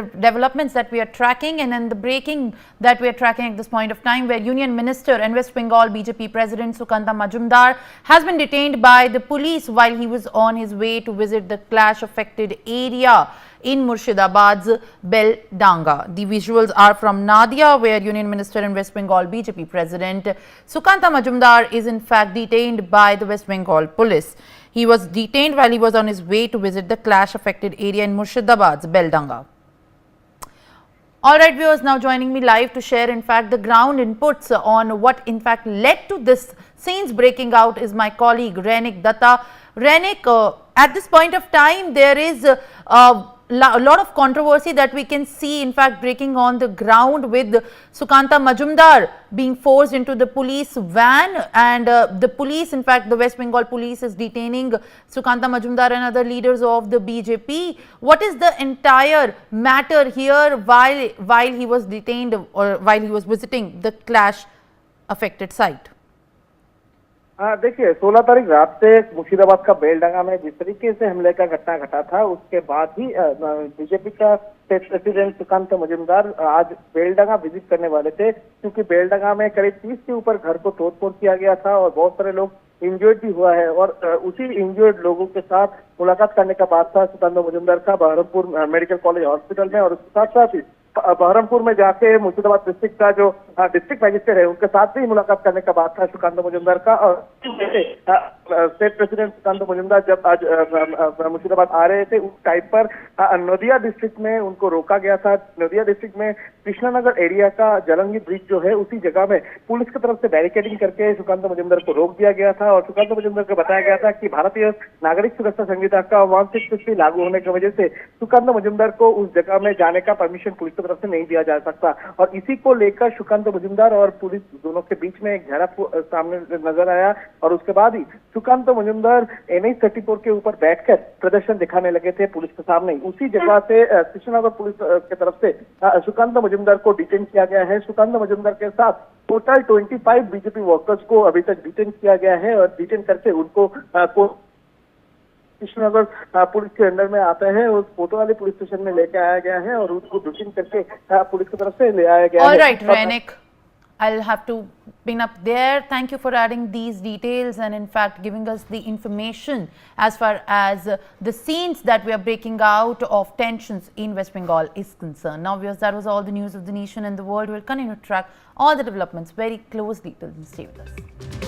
developments that we are tracking, and then the breaking that we are tracking at this point of time, where Union Minister and West Bengal BJP President Sukanta Majumdar has been detained by the police while he was on his way to visit the clash affected area in Murshidabad's Beldanga. The visuals are from Nadia, where Union Minister and West Bengal BJP President Sukanta Majumdar is in fact detained by the West Bengal police. He was detained while he was on his way to visit the clash affected area in Murshidabad's Beldanga. Alright viewers, now joining me live to share in fact the ground inputs on what in fact led to this scenes breaking out is my colleague Rainik Datta. Rainik, at this point of time there is a lot of controversy that we can see in fact breaking on the ground, with Sukanta Majumdar being forced into the police van, and the police, in fact the West Bengal police, is detaining Sukanta Majumdar and other leaders of the BJP. What is the entire matter here while he was detained or while he was visiting the clash affected site? देखिए 16 तारीख रात से मुर्शिदाबाद का बेलडंगा में जिस तरीके से हमले का घटना घटा था, उसके बाद ही बीजेपी का स्टेट प्रेसिडेंट सुकांत मजुमदार आज बेलडंगा विजिट करने वाले थे, क्योंकि बेलडंगा में करीब 30 के ऊपर घर को तोड़फोड़ किया गया था और बहुत सारे लोग इंजर्ड भी हुआ है। और उसी इंजर्ड लोगों के साथ मुलाकात करने का बात था सुकांत मजुमदार का बहरमपुर मेडिकल कॉलेज हॉस्पिटल में, और उसके साथ साथ ही बहरमपुर में जाके मुर्शिदाबाद डिस्ट्रिक्ट का जो डिस्ट्रिक्ट मजिस्ट्रेट है उनके साथ भी मुलाकात करने का बात था सुकांत मजुमदार का। और स्टेट प्रेसिडेंट सुकांत मजुमदार जब आज मुर्शिदाबाद आ रहे थे, उस टाइम पर नदिया डिस्ट्रिक्ट में उनको रोका गया था। नदिया डिस्ट्रिक्ट में कृष्णानगर एरिया का जलंगी ब्रिज जो है, उसी जगह में पुलिस की तरफ से बैरिकेडिंग करके सुकांत मजुमदार को रोक दिया गया था। और सुकांत मजुमदार को बताया गया था कि भारतीय नागरिक सुरक्षा संहिता का 160 लागू होने की वजह से सुकांत मजुमदार को उस जगह में जाने का परमिशन पुलिस की तरफ से नहीं दिया जा सकता। और इसी को लेकर सुकांत मजुमदार और पुलिस दोनों के बीच में एक झड़प सामने नजर आया, और उसके बाद ही सुकांत मजुमदार NH 34 के ऊपर बैठकर प्रदर्शन दिखाने लगे थे पुलिस के सामने। उसी जगह से कृष्णनगर पुलिस की तरफ से सुकांत मजुमदार को डिटेन किया गया है। सुकांत मजुमदार के साथ टोटल 25 बीजेपी वर्कर्स को अभी तक डिटेन किया गया है, और डिटेन करके उनको कृष्णनगर पुलिस के अंडर में आता है, उस फोटो वाले पुलिस स्टेशन में लेके आया गया है और उसको डिटेन करके पुलिस की तरफ से ले आया गया है। All right, Rainik, I'll have to pin up there. Thank you for adding these details and in fact giving us the information as far as the scenes that we are breaking out of tensions in West Bengal is concerned. Now viewers, that was all the news of the nation and the world. We'll continue to track all the developments very closely. Till then, stay with us.